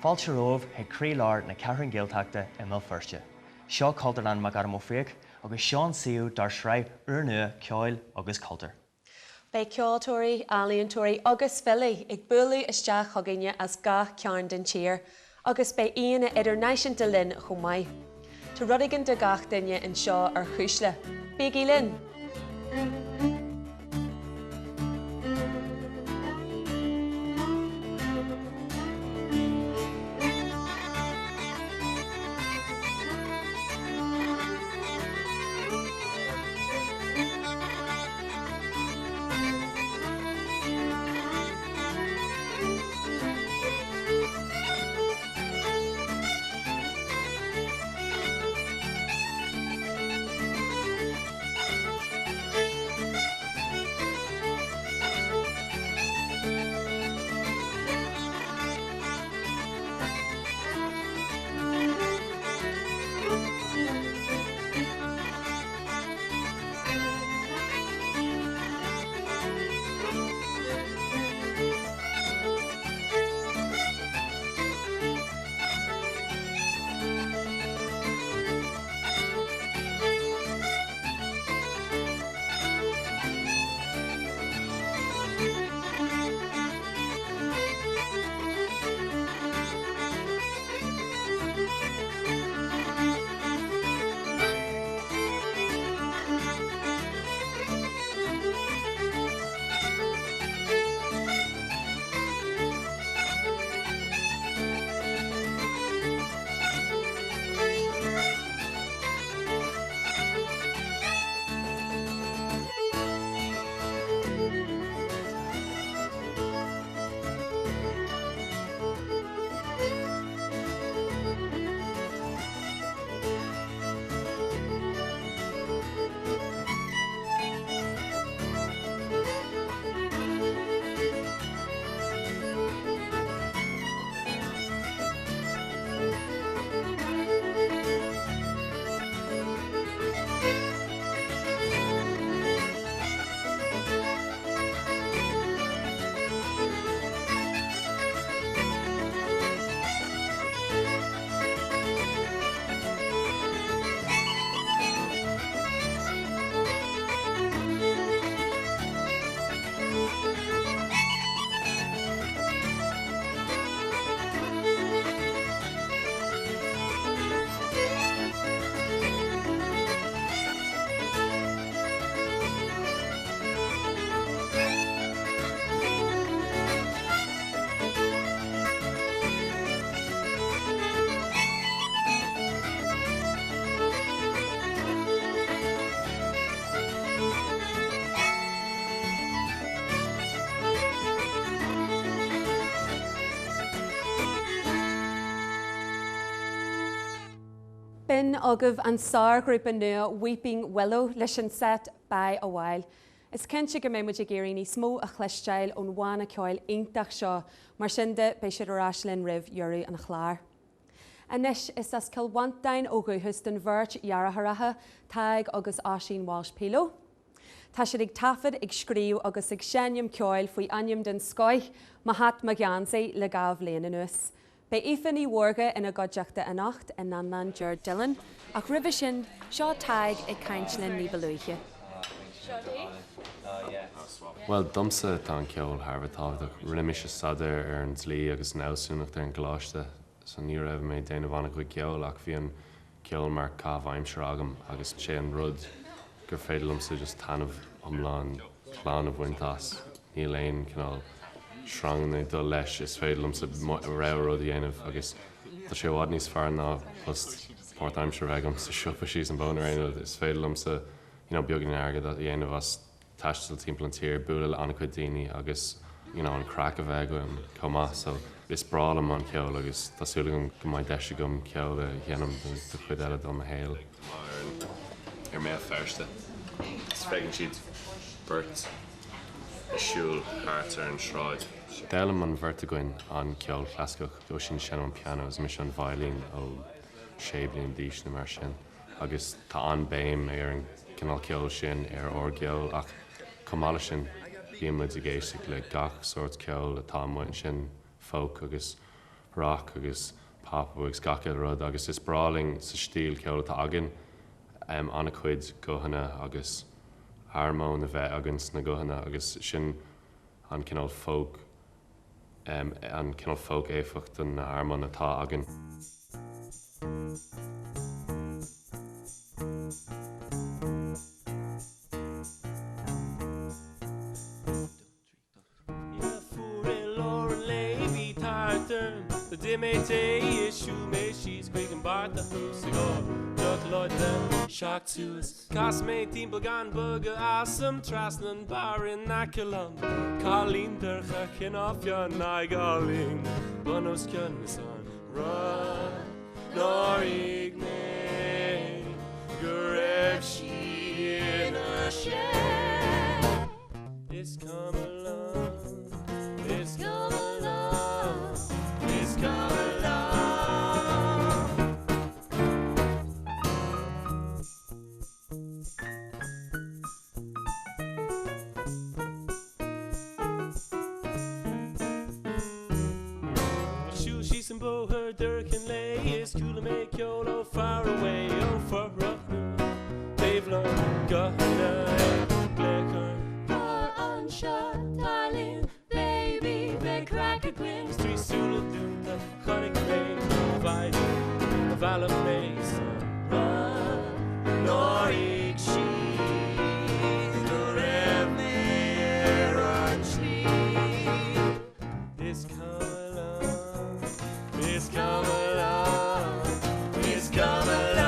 Fáilte romh ag Cuisle na ceathrán Gaeltachta i mBel Firste. Seo cultar an mar garm ó féach agus Seán Siú dar sreibh ar nua Cuisle agus cultar. Bei ceoltóirí, alíontóirí agus fillí ag bualadh isteach chugaine as ga ceann den tír, agus bei aoine idirnáisiúnta linn chomh maith. Tá rudaigh de gach duine an seo ar Cuisle. Bígí linn. Bin agah an sár grúpa nua Weeping Willow leis an set by a while. Is cinse go méid a géirí ní smó a chleisteil ón bhána ceáil iontach seo, mar sin de bei siad aráislinn rih dhearú an chláir. Anis is as cilhainteáin ógúthas den bhirt dheartharatha taig agus áisín Walsh Pilo. Tá siad ag tafad ag scríú agus ag seannim ceáil faoi aim den scoith mahat ma gceansaí le gabh léana nuas. Bei Ethan warga ina godjachta anacht in Nannan Ger Dillon, ach ribh sin seo taig ag caintlinn ní beluiche. Well, dumsa tá an ceol Harbatáach rinne se sadar ar an tlí agus náúnach ar an gláiste, so ní raibh mé déanamh anna go ceol ach bhí an ceol mar cábhaimseir agam agus sé an rud gur féidirlumsa just tanmh omláin chlán a bhaintas. Ní léon cinál srang do leis is féidirlumsa rud dhéanamh agus tá sé bhád níos fear ná plus páirthaimseir agam sa siopa síos an bóna réanamh is féidirlumsa beagán airgad a dhéanamh as taistil timppla tír buail anna chuid daoine agus an crack a bheith go comá, so is brálam an ceol agus tásúla go maiid deise gom ceol a dhéanam do chuid eile dom a héal. Ar mé fearste. Is féigeann siad burt, siúil, háart ar an shráid. Délam an bhirrtagoin an ceol clascach go sin sin an piano is mis an bhailín ó séblín díos na mar sin. Agus tá an béim ar an cinál ceol sin ar orgeol ach cumála sin bhíon muid a géisigh le gach sort ceol atá muin sin folk agus rock agus pop agus gaceil rud agus is bráling sa stíl ceol tá agan anna chuid gohanna agus harmón a bheith agans na gohanna agus sin an cinál folk éfacht an harmón atá agan. Shock to us. Cosmate timple gan burger awesome trasnan bar in naculum. Colleen der chakin off your nigaling. Bonos könnesan. Run nor igne. Gurev she in a shed. It's come along. It's come along. It's come along. Bow her dirk and lay is cool to make Yolo far away. Oh, for They've learned Gahana Blacker. Par unshot, darling, baby, they crack a grin. Street Sula doom the conic rain. Fighting a valor face. Run, nor eat cheese. The rev near on sleep. This come along. It's come along, it's come along.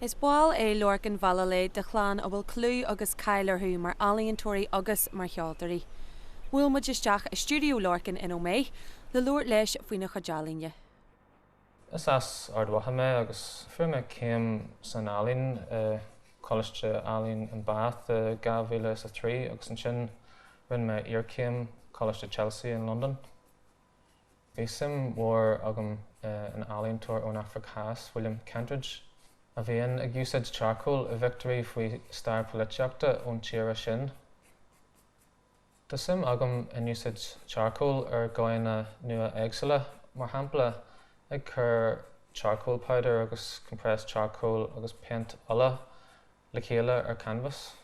Is báil é Lorcan Vallalé de chláán a bhfuil clú agus cailarthú mar alíontóirí agus mar cheoltarí. Bhfuil muid isteach i stúdiú Lorcan in Ó Mé, le luair leis faoine chadealainne. Is as ardwahame agus fuime céim san alín College alín in Bath gavile sa 3 agus an sin rin me Ircéim College Chelsea in London. Bhísim war agam an alíontóir ón Africas William Kentridge. A bhíon ag úsáid charcoal a victory faoi stair politeachta ón tíre sin. Tásum agam in úsáid charcoal ar gáinne nua éagsile mar hampla ag chur charcoal powder agus compressed charcoal agus paint alla le chéile ar canvas.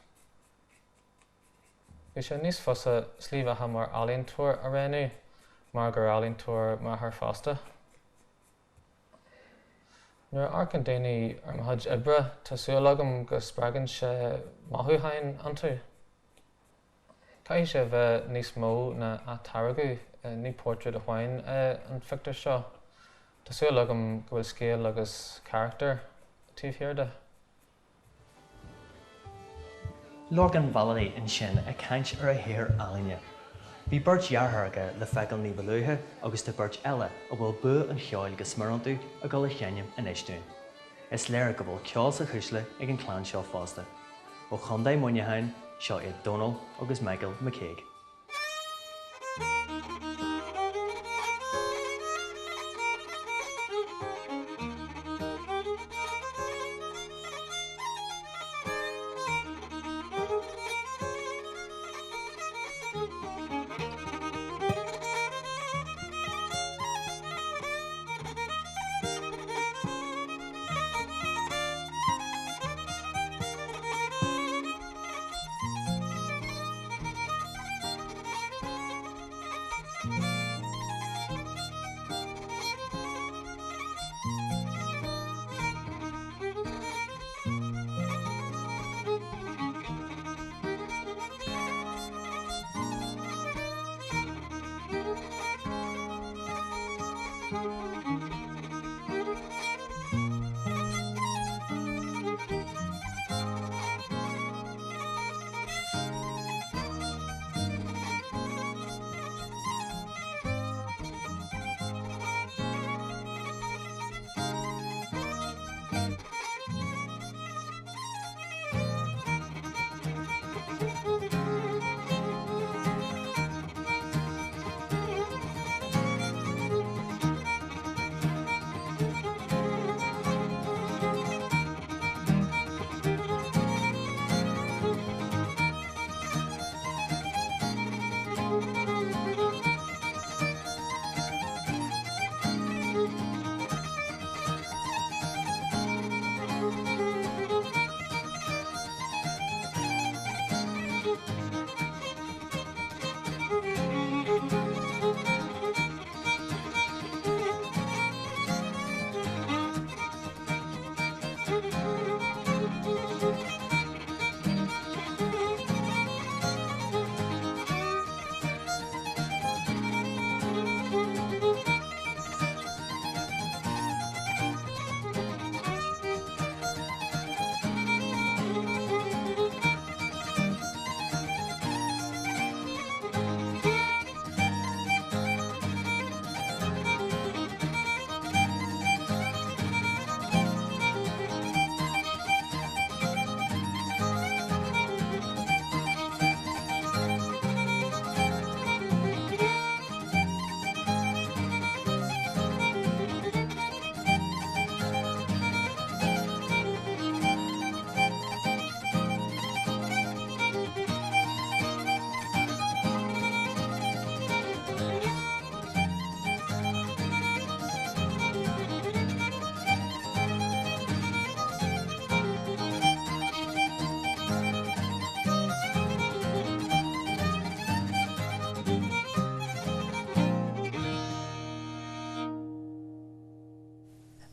Bhí sé níos fosa slíomhatha mar alíontóir a réanú mar gur alíontóir mar thar fásta. Nuair arcan daoine ar mhuid ibre tásúil agam go spreagann sé maithúthainn antú. Cai sé bheith níos mó na ataragu ní portrait a bhain an fictar seo. Tásúil agam go bhfuil scéal agus character tíomhthéarda. Lorcan Vallalé in sin a caint ar a thaobh alíne. Bhí beirt deartharga le feicil ní bhluúthe agus de beirt eile a bhfuil bu an cheáil go smarantú a go le cheannim in éistún. Is léir go bhfuil ceáil sa Cuisle ag an chláán seo fásta. ó chundaí muinehain seo é Donald agus Michael McCaig.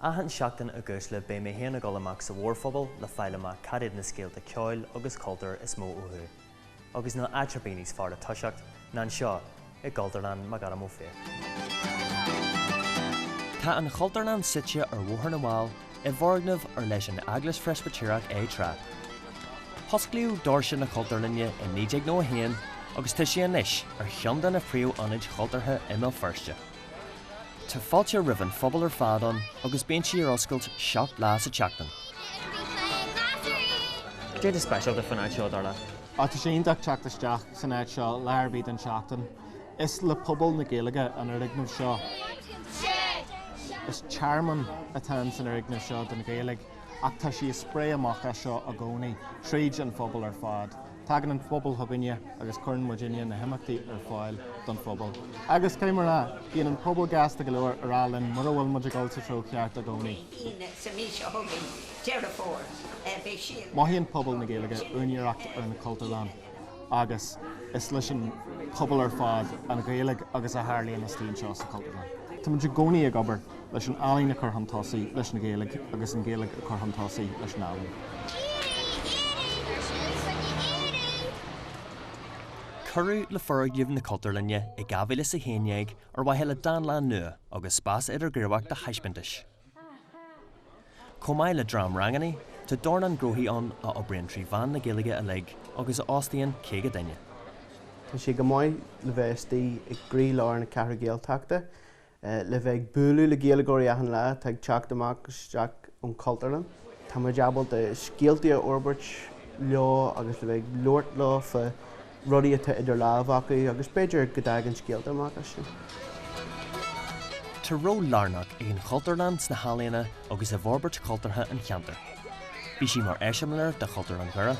Ahan seachtain a Cuisle bé mé héana go amach sa mhórphobal le fáil amach cadiad na scéalta Cuisle agus cultúr is mó uthú. Agus na aitribeanís fearr a tuiseacht ná an seo i Galdarlan má gar mó fér. Tá an Galdarlan sitse ar mhóthar na bháil I bhorgnamh ar leis an Eaglas Presbyteirach é trap. Thoscliú dorsin na Galdarlanne in 1991 agus tá sé anois ar cheandan na phríomh ionid Galtartha imime firste. Tá fáilte rivan phobal ar fádan agus bíonn sí ar oscailt seacht lá sa teachtain. Dé is special de fan seo darla. Tá sé ionach teachtasteach san áid seo learbíd an seachtain. Is le pobl na Gaeilge an ar ignamh seo. Is charman atá san ar ignamh seo den Gaeilge ach tá sí spré amach seo a gcónaí tríd an phobal ar fád. Tagan an phobal thuganne agus chun Virginia na himachtaí ar fáil don phobal. Agus céimar ná, bhíonn an phobal gasta go leor ar Allen mar bhfuil muidir gáilta tro ceart a gcónaí. Maithíonn pobl na Gaeilge úineoireacht ar na Cultarlan agus is leis an pobl ar fád an Gaeilge agus a thárlaíonn na stíon seo sa Cultarlan. Tá muidir gcónaí ag obair leis an Allen a chur hantásaí leis na Gaeilge agus an Gaeilge a chur hantásaí leis na Allen. Curú le furg na Cultarlanne I gabhaile sa héineag ar bhaile danlán nua agus spás idir gurhacht de heispintis. Comáil le drám ranganí, tá dornan grothí an a obrion trí bhan na Gaeilge a lig agus a ostíonn cé go daine. Tá sé go mbeidh le bheití ag grí láir na ceathair Gaeltachta, le bheith bualadh le Gaeilgeoirí ahan le ag teacht amach isteach ón Cultarlan. Tá mar deabal de scialtaí a orbairt leo agus le bheith loirt lá fa rudaí atá idir lámh acu agus beidir go dtaghainn scéalta amach sin. Tá ró lárnach ag an Chultarland na Halíonna agus a bhórbairt cultartha an cheantar. Bhí sí mar eisiomlair de chultar an gcuire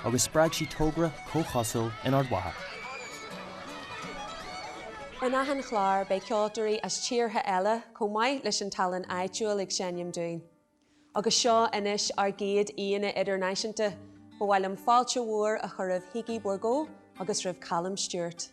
agus spreag sí tógra cóchosúil in ardmhatha. Ar nachan chláir bei ceoltarí as tíortha eile chomh maith leis an talann áitiúil ag sénim dúin. Agus seo inis ar géad aoine idirnáisiúnta, go bhfuil an fáilte mhuar a chur raibh Higgy Borgo agus raibh Callum Stewart.